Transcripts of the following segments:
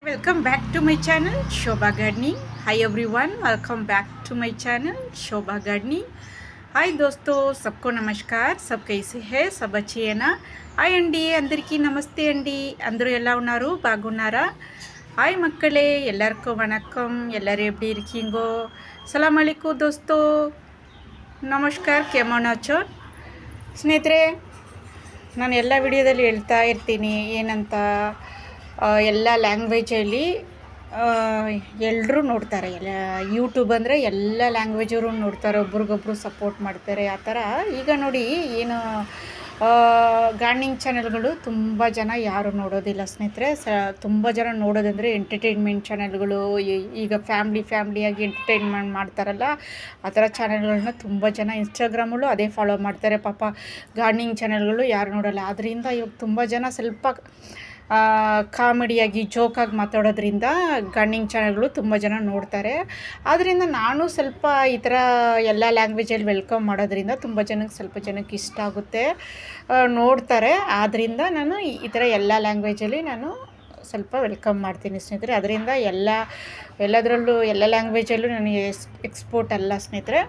Welcome back to my channel Shobha Gardening. Hi everyone, welcome back to my channel Shobha Gardening. Hi దోస్తో సబ్కో నమస్కార్, సబ్ కైసే హే, సబ్ అచ్చియేనా? హాయ్ అండి, అందరికీ నమస్తే అండి. అందరూ ఎలా ఉన్నారు? బాగున్నారా? హాయ్ మಕ್ಕಳೇ, ಎಲ್ಲರಿಗೂ ವಣಕ್ಕಂ. ಎಲ್ಲರೂ எப்படி இருக்கீங்கೋ? ಸಲಾಮ್ ಅಲೈಕುಂ ದೋಸ್ತೋ, ನಮಸ್ಕಾರ. ಕೇಮೋನಾಚೋ ಸ್ನೇಹಿತರೆ, ನಾನು ಎಲ್ಲ ವಿಡಿಯೋದಲ್ಲಿ ಹೇಳ್ತಾ ಇರ್ತೀನಿ ಏನಂತ, ಎಲ್ಲ ಲ್ಯಾಂಗ್ವೇಜಲ್ಲಿ ಎಲ್ಲರೂ ನೋಡ್ತಾರೆ. ಯೂಟ್ಯೂಬ್ ಅಂದರೆ ಎಲ್ಲ ಲ್ಯಾಂಗ್ವೇಜವರು ನೋಡ್ತಾರೆ, ಒಬ್ರಿಗೊಬ್ರು ಸಪೋರ್ಟ್ ಮಾಡ್ತಾರೆ ಆ ಥರ. ಈಗ ನೋಡಿ ಏನು ಗಾರ್ಡನಿಂಗ್ ಚಾನೆಲ್ಗಳು ತುಂಬ ಜನ ಯಾರು ನೋಡೋದಿಲ್ಲ ಸ್ನೇಹಿತರೆ. ತುಂಬ ಜನ ನೋಡೋದಂದರೆ ಎಂಟರ್ಟೈನ್ಮೆಂಟ್ ಚಾನೆಲ್ಗಳು, ಈಗ ಫ್ಯಾಮ್ಲಿಯಾಗಿ ಎಂಟರ್ಟೈನ್ಮೆಂಟ್ ಮಾಡ್ತಾರಲ್ಲ ಆ ಥರ ಚಾನೆಲ್ಗಳನ್ನ ತುಂಬ ಜನ ಇನ್ಸ್ಟಾಗ್ರಾಮಲ್ಲೂ ಅದೇ ಫಾಲೋ ಮಾಡ್ತಾರೆ. ಪಾಪ ಗಾರ್ಡನಿಂಗ್ ಚಾನೆಲ್ಗಳು ಯಾರು ನೋಡೋಲ್ಲ. ಆದ್ದರಿಂದ ಇವಾಗ ತುಂಬ ಜನ ಸ್ವಲ್ಪ ಕಾಮಿಡಿಯಾಗಿ ಜೋಕಾಗಿ ಮಾತಾಡೋದ್ರಿಂದ ಗಾರ್ಡನಿಂಗ್ ಚಾನೆಲ್ಗಳು ತುಂಬ ಜನ ನೋಡ್ತಾರೆ. ಆದ್ದರಿಂದ ನಾನು ಸ್ವಲ್ಪ ಈ ಥರ ಎಲ್ಲ ಲ್ಯಾಂಗ್ವೇಜಲ್ಲಿ ವೆಲ್ಕಮ್ ಮಾಡೋದ್ರಿಂದ ತುಂಬ ಸ್ವಲ್ಪ ಜನಕ್ಕೆ ಇಷ್ಟ ಆಗುತ್ತೆ, ನೋಡ್ತಾರೆ. ಆದ್ದರಿಂದ ನಾನು ಈ ಥರ ಎಲ್ಲ ಲ್ಯಾಂಗ್ವೇಜಲ್ಲಿ ನಾನು ಸ್ವಲ್ಪ ವೆಲ್ಕಮ್ ಮಾಡ್ತೀನಿ ಸ್ನೇಹಿತರೆ. ಅದರಿಂದ ಎಲ್ಲದರಲ್ಲೂ ಎಲ್ಲ ಲ್ಯಾಂಗ್ವೇಜಲ್ಲೂ ನನಗೆ ಎಕ್ಸ್ಪೋರ್ಟ್ ಅಲ್ಲ ಸ್ನೇಹಿತರೆ,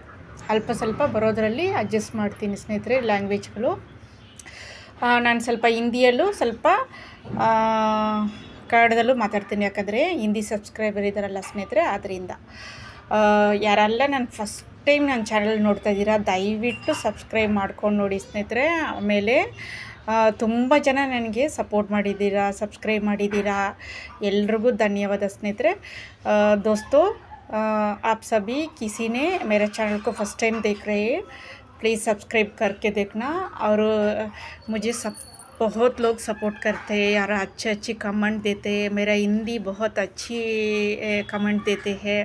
ಅಲ್ಪ ಸ್ವಲ್ಪ ಬರೋದರಲ್ಲಿ ಅಡ್ಜಸ್ಟ್ ಮಾಡ್ತೀನಿ ಸ್ನೇಹಿತರೆ ಲ್ಯಾಂಗ್ವೇಜ್ಗಳು. ನಾನು ಸ್ವಲ್ಪ ಹಿಂದಿಯಲ್ಲೂ ಸ್ವಲ್ಪ ಕನ್ನಡದಲ್ಲೂ ಮಾತಾಡ್ತೀನಿ, ಯಾಕಂದರೆ ಹಿಂದಿ ಸಬ್ಸ್ಕ್ರೈಬರ್ ಇದ್ದಾರಲ್ಲ ಸ್ನೇಹಿತರೆ. ಆದ್ದರಿಂದ ಯಾರೆಲ್ಲ ನಾನು ಫಸ್ಟ್ ಟೈಮ್ ನನ್ನ ಚಾನಲ್ ನೋಡ್ತಾ ಇದ್ದೀರಾ, ದಯವಿಟ್ಟು ಸಬ್ಸ್ಕ್ರೈಬ್ ಮಾಡ್ಕೊಂಡು ನೋಡಿ ಸ್ನೇಹಿತರೆ. ಆಮೇಲೆ ತುಂಬ ಜನ ನನಗೆ ಸಪೋರ್ಟ್ ಮಾಡಿದ್ದೀರಾ, ಸಬ್ಸ್ಕ್ರೈಬ್ ಮಾಡಿದ್ದೀರಾ, ಎಲ್ರಿಗೂ ಧನ್ಯವಾದ ಸ್ನೇಹಿತರೆ. दोस्तों, आप सभी किसी ने मेरे चैनल को फर्स्ट टाइम देख रहे हैं, प्लीज़ सब्सक्राइब करके देखना. और मुझे बहुत लोग सपोर्ट करते हैं और अच्छे कमेंट देते हैं. मेरा हिंदी बहुत अच्छी कमेंट देते हैं.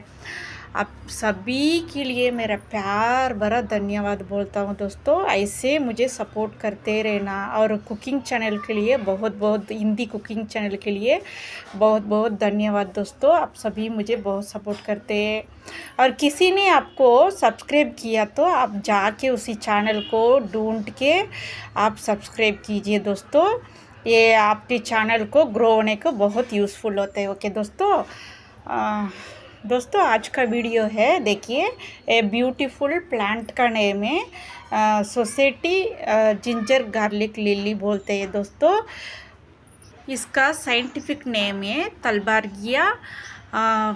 आप सभी के लिए मेरा प्यार भरा धन्यवाद बोलता हूँ दोस्तों. ऐसे मुझे सपोर्ट करते रहना. और कुकिंग चैनल के लिए बहुत हिंदी कुकिंग चैनल के लिए बहुत धन्यवाद दोस्तों. आप सभी मुझे बहुत सपोर्ट करते हैं. और किसी ने आपको सब्सक्राइब किया तो आप जाके उसी चैनल को ढूंढ के आप सब्सक्राइब कीजिए दोस्तों. ये आपके चैनल को ग्रो होने को बहुत यूज़फुल होता है. ओके दोस्तों, आज का वीडियो है, देखिए, ए ब्यूटीफुल प्लांट का नेम है सोसाइटी जिंजर गार्लिक लिली बोलते हैं दोस्तों. इसका साइंटिफिक नेम है तलबार्गिया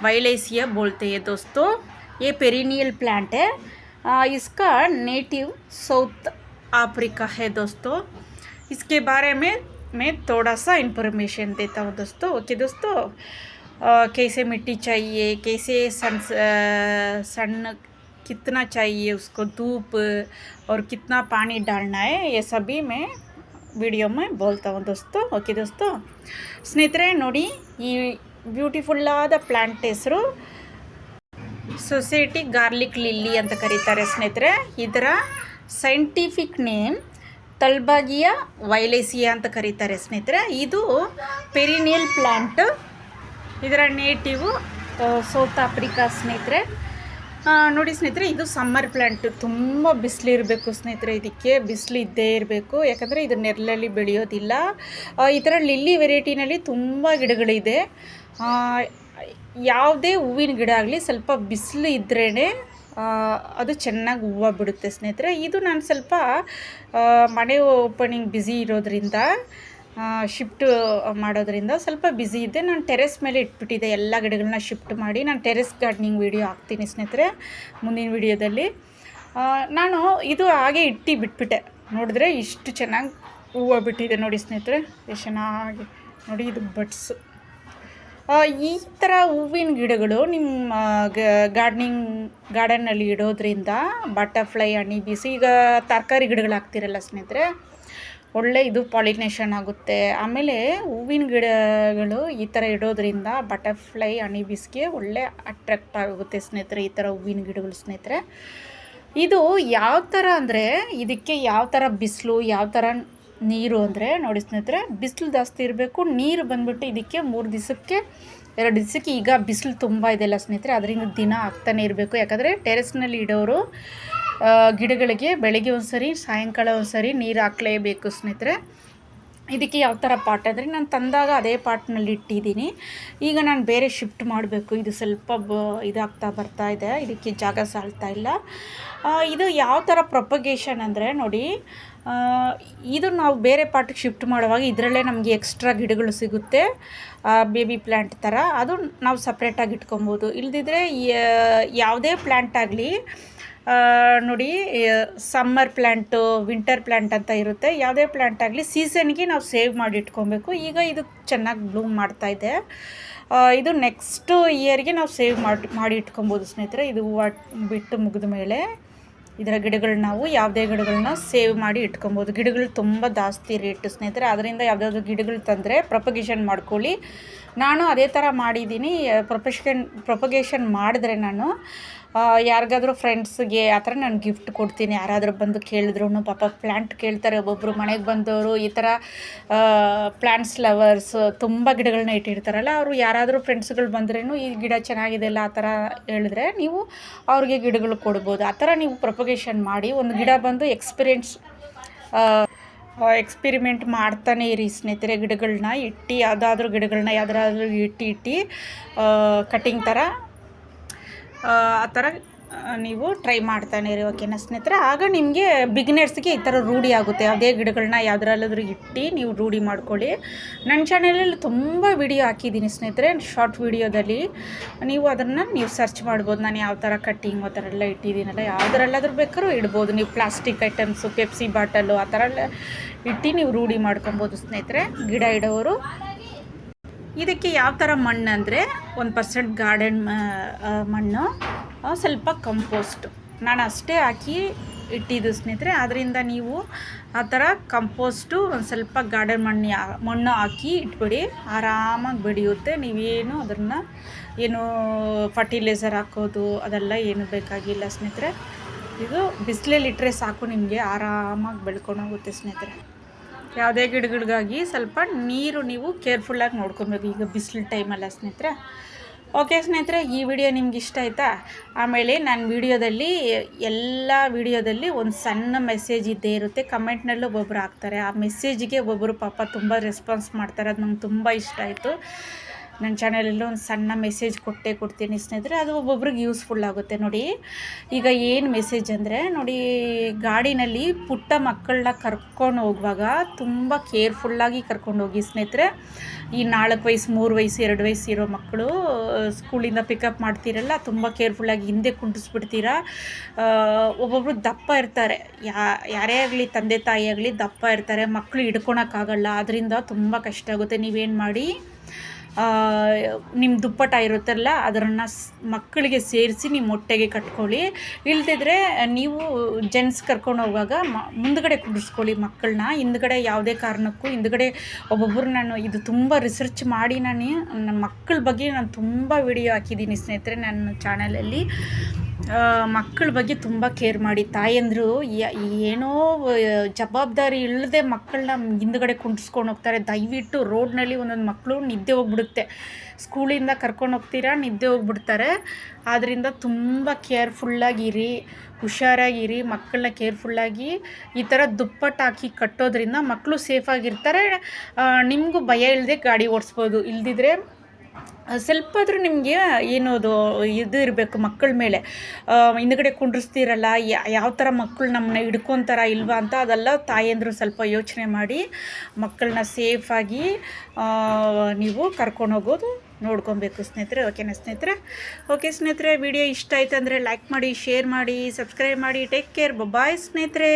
वाइलेसिया बोलते हैं दोस्तों. ये पेरिनियल प्लांट है. इसका नेटिव साउथ अफ्रीका है दोस्तों. इसके बारे में मैं थोड़ा सा इन्फॉर्मेशन देता हूँ दोस्तों. ओके दोस्तों, कैसे मिट्टी चाहिए, कैसे सन कितना चाहिए उसको, धूप और कितना पानी डालना है, ये सभी मैं ವಿಡಿಯೋ ಬೋಲ್ತಾ ಹೂँ ದೋಸ್ತೋ. ಓಕೆ ದೋಸ್ತೋ, ಸ್ನೇಹಿತರೆ ನೋಡಿ, ಈ ಬ್ಯೂಟಿಫುಲ್ಲಾದ ಪ್ಲ್ಯಾಂಟ್ ಹೆಸರು ಸೊಸೈಟಿ ಗಾರ್ಲಿಕ್ ಲಿಲ್ಲಿ ಅಂತ ಕರೀತಾರೆ ಸ್ನೇಹಿತರೆ. ಇದರ ಸೈಂಟಿಫಿಕ್ ನೇಮ್ ತಲ್ಬಾಗಿಯಾ ವೈಲೇಸಿಯಾ ಅಂತ ಕರೀತಾರೆ ಸ್ನೇಹಿತರೆ. ಇದು ಪೆರಿನಿಯಲ್ ಪ್ಲ್ಯಾಂಟ್. ಇದರ ನೇಟಿವು ಸೌತ್ ಆಫ್ರಿಕಾ ಸ್ನೇಹಿತರೆ. ನೋಡಿ ಸ್ನೇಹಿತರೆ, ಇದು ಸಮ್ಮರ್ ಪ್ಲ್ಯಾಂಟ್. ತುಂಬ ಬಿಸಿಲಿರಬೇಕು ಸ್ನೇಹಿತರೆ, ಇದಕ್ಕೆ ಬಿಸಿಲು ಇದ್ದೇ ಇರಬೇಕು, ಯಾಕಂದರೆ ಇದು ನೆರಳಲ್ಲಿ ಬೆಳೆಯೋದಿಲ್ಲ. ಈ ಥರ ಲಿಲ್ಲಿ ವೆರೈಟಿನಲ್ಲಿ ತುಂಬ ಗಿಡಗಳಿದೆ. ಯಾವುದೇ ಹೂವಿನ ಗಿಡ ಆಗಲಿ ಸ್ವಲ್ಪ ಬಿಸಿಲು ಇದ್ರೇ ಅದು ಚೆನ್ನಾಗಿ ಹೂವು ಬಿಡುತ್ತೆ ಸ್ನೇಹಿತರೆ. ಇದು ನಾನು ಸ್ವಲ್ಪ ಮನೆ ಓಪನಿಂಗ್ ಬ್ಯುಸಿ ಇರೋದ್ರಿಂದ, ಶಿಫ್ಟ್ ಮಾಡೋದ್ರಿಂದ ಸ್ವಲ್ಪ ಬ್ಯುಸಿ ಇದ್ದೆ. ನಾನು ಟೆರೆಸ್ ಮೇಲೆ ಇಟ್ಬಿಟ್ಟಿದ್ದೆ ಎಲ್ಲ ಗಿಡಗಳನ್ನ ಶಿಫ್ಟ್ ಮಾಡಿ. ನಾನು ಟೆರೆಸ್ ಗಾರ್ಡನಿಂಗ್ ವಿಡಿಯೋ ಹಾಕ್ತೀನಿ ಸ್ನೇಹಿತರೆ ಮುಂದಿನ ವಿಡಿಯೋದಲ್ಲಿ. ನಾನು ಇದು ಹಾಗೆ ಬಿಟ್ಬಿಟ್ಟೆ. ನೋಡಿದ್ರೆ ಇಷ್ಟು ಚೆನ್ನಾಗಿ ಹೂವು ಬಿಟ್ಟಿದೆ ನೋಡಿ ಸ್ನೇಹಿತರೆ, ಎಷ್ಟು ಚೆನ್ನಾಗಿ ನೋಡಿ. ಇದು ಬಡ್ಸು. ಈ ಥರ ಹೂವಿನ ಗಿಡಗಳು ನಿಮ್ಮ ಗಾರ್ಡನ್ನಲ್ಲಿ ಇಡೋದ್ರಿಂದ ಬಟರ್ಫ್ಲೈ, ಹನಿ ಬೀಸ್, ಈಗ ತರಕಾರಿ ಗಿಡಗಳು ಹಾಕ್ತಿರಲ್ಲ ಸ್ನೇಹಿತರೆ, ಒಳ್ಳೆ ಇದು ಪಾಲಿನೇಷನ್ ಆಗುತ್ತೆ. ಆಮೇಲೆ ಹೂವಿನ ಗಿಡಗಳು ಈ ಥರ ಇಡೋದ್ರಿಂದ ಬಟರ್ಫ್ಲೈ, ಹನಿ ಬೀಸ್ಗೆ ಒಳ್ಳೆ ಅಟ್ರಾಕ್ಟ್ ಆಗುತ್ತೆ ಸ್ನೇಹಿತರೆ, ಈ ಥರ ಹೂವಿನ ಗಿಡಗಳು ಸ್ನೇಹಿತರೆ. ಇದು ಯಾವ ಥರ ಅಂದರೆ, ಇದಕ್ಕೆ ಯಾವ ಥರ ಬಿಸಿಲು, ಯಾವ ಥರ ನೀರು ಅಂದರೆ ನೋಡಿ ಸ್ನೇಹಿತರೆ, ಬಿಸಿಲು ಜಾಸ್ತಿ ಇರಬೇಕು, ನೀರು ಬಂದುಬಿಟ್ಟು ಇದಕ್ಕೆ 2 ದಿವಸಕ್ಕೆ. ಈಗ ಬಿಸಿಲು ತುಂಬ ಇದೆಯಲ್ಲ ಸ್ನೇಹಿತರೆ, ಅದರಿಂದ ದಿನ ಹಾಕ್ತಾನೆ ಇರಬೇಕು. ಯಾಕಂದರೆ ಟೆರೆಸ್ನಲ್ಲಿ ಇಡೋರು ಗಿಡಗಳಿಗೆ ಬೆಳಗ್ಗೆ ಒಂದು ಸರಿ, ಸಾಯಂಕಾಲ ಒಂದು ಸರಿ ನೀರು ಹಾಕಲೇಬೇಕು ಸ್ನೇಹಿತರೆ. ಇದಕ್ಕೆ ಯಾವ ಥರ ಪಾಟ್ ಅಂದರೆ ನಾನು ತಂದಾಗ ಅದೇ ಪಾಟ್ನಲ್ಲಿ ಇಟ್ಟಿದ್ದೀನಿ. ಈಗ ನಾನು ಬೇರೆ ಶಿಫ್ಟ್ ಮಾಡಬೇಕು. ಇದು ಸ್ವಲ್ಪ ಇದಾಗ್ತಾ ಬರ್ತಾ ಇದೆ, ಇದಕ್ಕೆ ಜಾಗ ಸಾಲ್ತಾ ಇಲ್ಲ. ಇದು ಯಾವ ಥರ ಪ್ರೊಪಗೇಷನ್ ಅಂದರೆ ನೋಡಿ, ಇದು ನಾವು ಬೇರೆ ಪಾಟಿಗೆ ಶಿಫ್ಟ್ ಮಾಡುವಾಗ ಇದರಲ್ಲೇ ನಮಗೆ ಎಕ್ಸ್ಟ್ರಾ ಗಿಡಗಳು ಸಿಗುತ್ತೆ, ಬೇಬಿ ಪ್ಲ್ಯಾಂಟ್ ಥರ. ಅದು ನಾವು ಸಪ್ರೇಟಾಗಿ ಇಟ್ಕೊಬೋದು. ಇಲ್ದಿದ್ರೆ ಯಾವುದೇ ಪ್ಲ್ಯಾಂಟ್ ಆಗಲಿ ನೋಡಿ, ಸಮ್ಮರ್ ಪ್ಲ್ಯಾಂಟು, ವಿಂಟರ್ ಪ್ಲ್ಯಾಂಟ್ ಅಂತ ಇರುತ್ತೆ. ಯಾವುದೇ ಪ್ಲ್ಯಾಂಟ್ ಆಗಲಿ ಸೀಸನ್ಗೆ ನಾವು ಸೇವ್ ಮಾಡಿ ಇಟ್ಕೊಬೇಕು. ಈಗ ಇದು ಚೆನ್ನಾಗಿ ಬ್ಲೂಮ್ ಮಾಡ್ತಾಯಿದೆ. ಇದು ನೆಕ್ಸ್ಟ್ ಇಯರ್ಗೆ ನಾವು ಸೇವ್ ಮಾಡಿ ಇಟ್ಕೊಬೋದು ಸ್ನೇಹಿತರೆ. ಇದು ಹೂವು ಬಿಟ್ಟು ಮುಗಿದ ಮೇಲೆ ಇದರ ಗಿಡಗಳನ್ನ ನಾವು ಯಾವುದೇ ಗಿಡಗಳನ್ನ ಸೇವ್ ಮಾಡಿ ಇಟ್ಕೊಬೋದು. ಗಿಡಗಳು ತುಂಬ ಜಾಸ್ತಿ ರೇಟು ಸ್ನೇಹಿತರೆ. ಅದರಿಂದ ಯಾವುದಾದ್ರು ಗಿಡಗಳು ತಂದರೆ ಪ್ರೊಪಗೇಷನ್ ಮಾಡ್ಕೊಳ್ಳಿ. ನಾನು ಅದೇ ಥರ ಮಾಡಿದ್ದೀನಿ. ಪ್ರೊಪಗೇಷನ್ ಮಾಡಿದ್ರೆ ನಾನು ಯಾರಿಗಾದ್ರೂ ಫ್ರೆಂಡ್ಸ್ಗೆ ಆ ಥರ ನಾನು ಗಿಫ್ಟ್ ಕೊಡ್ತೀನಿ. ಯಾರಾದರೂ ಬಂದು ಕೇಳಿದ್ರು ಪಾಪ ಪ್ಲ್ಯಾಂಟ್ ಕೇಳ್ತಾರೆ. ಒಬ್ಬೊಬ್ಬರು ಮನೆಗೆ ಬಂದವರು ಈ ಥರ ಪ್ಲ್ಯಾಂಟ್ಸ್ ಲವರ್ಸ್ ತುಂಬ ಗಿಡಗಳನ್ನ ಇಟ್ಟಿರ್ತಾರಲ್ಲ, ಅವರು ಯಾರಾದರೂ ಫ್ರೆಂಡ್ಸ್ಗಳು ಬಂದ್ರೂ ಈ ಗಿಡ ಚೆನ್ನಾಗಿದೆಯಲ್ಲ ಆ ಥರ ಹೇಳಿದ್ರೆ ನೀವು ಅವ್ರಿಗೆ ಗಿಡಗಳು ಕೊಡ್ಬೋದು. ಆ ಥರ ನೀವು ಪ್ರೊಪಗೇಷನ್ ಮಾಡಿ ಒಂದು ಗಿಡ ಬಂದು ಎಕ್ಸ್ಪಿರಿಮೆಂಟ್ ಮಾಡ್ತಾನೆ ಇರಿ ಸ್ನೇಹಿತರೆ. ಗಿಡಗಳನ್ನ ಇಟ್ಟು ಯಾವ್ದಾದ್ರೂ ಇಟ್ಟು ಕಟ್ಟಿಂಗ್ ಥರ ಆ ಥರ ನೀವು ಟ್ರೈ ಮಾಡ್ತಾನೆ ಇರಿ, ಓಕೆನಾ ಸ್ನೇಹಿತರೆ. ಆಗ ನಿಮಗೆ ಬಿಗಿನರ್ಸ್ಗೆ ಈ ಥರ ರೂಢಿ ಆಗುತ್ತೆ. ಯಾವುದೇ ಗಿಡಗಳನ್ನ ಯಾವುದ್ರಲ್ಲಾದ್ರೂ ಇಟ್ಟು ನೀವು ರೂಢಿ ಮಾಡ್ಕೊಳ್ಳಿ. ನನ್ನ ಚಾನಲಲ್ಲಿ ತುಂಬ ವಿಡಿಯೋ ಹಾಕಿದ್ದೀನಿ ಸ್ನೇಹಿತರೆ, ಶಾರ್ಟ್ ವಿಡಿಯೋದಲ್ಲಿ. ನೀವು ಅದನ್ನು ಸರ್ಚ್ ಮಾಡ್ಬೋದು. ನಾನು ಯಾವ ಥರ ಕಟ್ಟಿಂಗ್ ಆ ಥರ ಎಲ್ಲ ಇಟ್ಟಿದ್ದೀನಲ್ಲ, ಯಾವುದ್ರಲ್ಲಾದ್ರೂ ಬೇಕಾದ್ರೂ ಇಡ್ಬೋದು. ನೀವು ಪ್ಲಾಸ್ಟಿಕ್ ಐಟಮ್ಸು, ಪೆಪ್ಸಿ ಬಾಟಲು ಆ ಥರ ಎಲ್ಲ ಇಟ್ಟು ನೀವು ರೂಢಿ ಮಾಡ್ಕೊಬೋದು ಸ್ನೇಹಿತರೆ, ಗಿಡ ಇಡೋರು. ಇದಕ್ಕೆ ಯಾವ ಥರ ಮಣ್ಣು ಅಂದರೆ 1% ಗಾರ್ಡನ್ ಮಣ್ಣು, ಸ್ವಲ್ಪ ಕಂಪೋಸ್ಟ್ ನಾನು ಅಷ್ಟೇ ಹಾಕಿ ಇಟ್ಟಿದ್ದು ಸ್ನೇಹಿತರೆ. ಅದರಿಂದ ನೀವು ಆ ಥರ ಕಂಪೋಸ್ಟು ಒಂದು ಸ್ವಲ್ಪ ಗಾರ್ಡನ್ ಮಣ್ಣು ಹಾಕಿ ಇಟ್ಬಿಡಿ, ಆರಾಮಾಗಿ ಬೆಳೆಯುತ್ತೆ. ನೀವೇನು ಅದನ್ನು ಫರ್ಟಿಲೈಸರ್ ಹಾಕೋದು ಅದೆಲ್ಲ ಏನು ಬೇಕಾಗಿಲ್ಲ ಸ್ನೇಹಿತರೆ. ಇದು ಬಿಸಿಲಲ್ಲಿ ಇಟ್ಟರೆ ಸಾಕು, ನಿಮಗೆ ಆರಾಮಾಗಿ ಬೆಳ್ಕೊಂಡು ಹೋಗುತ್ತೆ ಸ್ನೇಹಿತರೆ. ಯಾವುದೇ ಗಿಡಗಳಿಗಾಗಿ ಸ್ವಲ್ಪ ನೀರು ನೀವು ಕೇರ್ಫುಲ್ಲಾಗಿ ನೋಡ್ಕೊಬೇಕು. ಈಗ ಬಿಸಿಲು ಟೈಮಲ್ಲ ಸ್ನೇಹಿತರೆ. ಓಕೆ ಸ್ನೇಹಿತರೆ, ಈ ವಿಡಿಯೋ ನಿಮ್ಗೆ ಇಷ್ಟ ಆಯಿತಾ? ಆಮೇಲೆ ನನ್ನ ವಿಡಿಯೋದಲ್ಲಿ ಒಂದು ಸಣ್ಣ ಮೆಸೇಜ್ ಇದ್ದೇ ಇರುತ್ತೆ. ಕಮೆಂಟ್ನಲ್ಲೂ ಒಬ್ಬೊಬ್ಬರು ಹಾಕ್ತಾರೆ. ಆ ಮೆಸೇಜಿಗೆ ಒಬ್ಬೊಬ್ಬರು ಪಾಪ ತುಂಬ ರೆಸ್ಪಾನ್ಸ್ ಮಾಡ್ತಾರೆ. ಅದು ನಂಗೆ ತುಂಬ ಇಷ್ಟ ಆಯಿತು. ನನ್ನ ಚಾನಲಲ್ಲಿ ಒಂದು ಸಣ್ಣ ಮೆಸೇಜ್ ಕೊಡ್ತೀನಿ ಸ್ನೇಹಿತರೆ, ಅದು ಒಬ್ಬೊಬ್ರಿಗೆ ಯೂಸ್ಫುಲ್ ಆಗುತ್ತೆ. ನೋಡಿ, ಈಗ ಏನು ಮೆಸೇಜ್ ಅಂದರೆ ನೋಡಿ, ಗಾಡಿನಲ್ಲಿ ಪುಟ್ಟ ಮಕ್ಕಳನ್ನ ಕರ್ಕೊಂಡು ಹೋಗುವಾಗ ತುಂಬ ಕೇರ್ಫುಲ್ಲಾಗಿ ಕರ್ಕೊಂಡು ಹೋಗಿ ಸ್ನೇಹಿತರೆ. ಈ 4 ವಯಸ್ಸು, 3 ವಯಸ್ಸು, 2 ವಯಸ್ಸು ಇರೋ ಮಕ್ಕಳು ಸ್ಕೂಲಿಂದ ಪಿಕಪ್ ಮಾಡ್ತೀರಲ್ಲ, ತುಂಬ ಕೇರ್ಫುಲ್ಲಾಗಿ ಹಿಂದೆ ಕುಂಡಿಸ್ಬಿಡ್ತೀರಾ. ಒಬ್ಬೊಬ್ರು ದಪ್ಪ ಇರ್ತಾರೆ, ಯಾರೇ ಆಗಲಿ, ತಂದೆ ತಾಯಿ ಆಗಲಿ ದಪ್ಪ ಇರ್ತಾರೆ, ಮಕ್ಕಳು ಹಿಡ್ಕೊಳಕ್ಕಾಗಲ್ಲ. ಅದರಿಂದ ತುಂಬ ಕಷ್ಟ ಆಗುತ್ತೆ. ನೀವೇನು ಮಾಡಿ, ನಿಮ್ಮ ದುಪ್ಪಟ ಇರುತ್ತಲ್ಲ ಅದನ್ನು ಮಕ್ಕಳಿಗೆ ಸೇರಿಸಿ ನಿಮ್ಮ ಹೊಟ್ಟೆಗೆ ಕಟ್ಕೊಳ್ಳಿ. ಇಲ್ದಿದ್ರೆ ನೀವು ಜೆಂಟ್ಸ್ ಕರ್ಕೊಂಡು ಹೋಗುವಾಗ ಮುಂದ್ಗಡೆ ಕುಡಿಸ್ಕೊಳ್ಳಿ ಮಕ್ಕಳನ್ನ. ಹಿಂದ್ಗಡೆ ಯಾವುದೇ ಕಾರಣಕ್ಕೂ ಒಬ್ಬೊಬ್ಬರು, ನಾನು ಇದು ತುಂಬ ರಿಸರ್ಚ್ ಮಾಡಿ ನನ್ನ ಮಕ್ಕಳ ಬಗ್ಗೆ ನಾನು ತುಂಬ ವಿಡಿಯೋ ಹಾಕಿದ್ದೀನಿ ಸ್ನೇಹಿತರೆ. ನನ್ನ ಚಾನಲಲ್ಲಿ ಮಕ್ಕಳ ಬಗ್ಗೆ ತುಂಬ ಕೇರ್ ಮಾಡಿ. ತಾಯಂದರು ಏನೋ ಜವಾಬ್ದಾರಿ ಇಲ್ಲದೆ ಮಕ್ಕಳನ್ನ ಹಿಂದ್ಗಡೆ ಕುಂಡಿಸ್ಕೊಂಡು ಹೋಗ್ತಾರೆ. ದಯವಿಟ್ಟು ರೋಡ್ನಲ್ಲಿ ಒಂದೊಂದು ಮಕ್ಕಳು ನಿದ್ದೆ ಹೋಗ್ಬಿಡುತ್ತೆ. ಸ್ಕೂಲಿಂದ ಕರ್ಕೊಂಡು ಹೋಗ್ತೀರಾ, ನಿದ್ದೆ ಹೋಗ್ಬಿಡ್ತಾರೆ. ಆದ್ದರಿಂದ ತುಂಬ ಕೇರ್ಫುಲ್ಲಾಗಿರಿ, ಹುಷಾರಾಗಿರಿ. ಮಕ್ಕಳನ್ನ ಕೇರ್ಫುಲ್ಲಾಗಿ ಈ ಥರ ದುಪ್ಪಟ್ಟು ಹಾಕಿ ಕಟ್ಟೋದ್ರಿಂದ ಮಕ್ಕಳು ಸೇಫಾಗಿರ್ತಾರೆ. ನಿಮಗೂ ಭಯ ಇಲ್ಲದೆ ಗಾಡಿ ಓಡಿಸ್ಬೋದು. ಇಲ್ದಿದ್ರೆ ಸ್ವಲ್ಪ ಆದರೂ ನಿಮಗೆ ಏನೋದು ಇದು ಇರಬೇಕು ಮಕ್ಕಳ ಮೇಲೆ. ಹಿಂದ್ಗಡೆ ಕುಂಡ್ರಿಸ್ತೀರಲ್ಲ, ಯಾವ ಥರ ಮಕ್ಕಳು ನಮ್ಮನ್ನ ಹಿಡ್ಕೊತಾರ ಇಲ್ವಾ ಅಂತ ಅದೆಲ್ಲ ತಾಯಂದರು ಸ್ವಲ್ಪ ಯೋಚನೆ ಮಾಡಿ ಮಕ್ಕಳನ್ನ ಸೇಫಾಗಿ ನೀವು ಕರ್ಕೊಂಡು ಹೋಗೋದು ನೋಡ್ಕೊಬೇಕು ಸ್ನೇಹಿತರೆ. ಓಕೆನಾ ಸ್ನೇಹಿತರೆ? ಓಕೆ ಸ್ನೇಹಿತರೆ, ವಿಡಿಯೋ ಇಷ್ಟ ಆಯ್ತು ಅಂದರೆ ಲೈಕ್ ಮಾಡಿ, ಶೇರ್ ಮಾಡಿ, ಸಬ್ಸ್ಕ್ರೈಬ್ ಮಾಡಿ. ಟೇಕ್ ಕೇರ್, ಬಾಯ್ ಸ್ನೇಹಿತರೆ.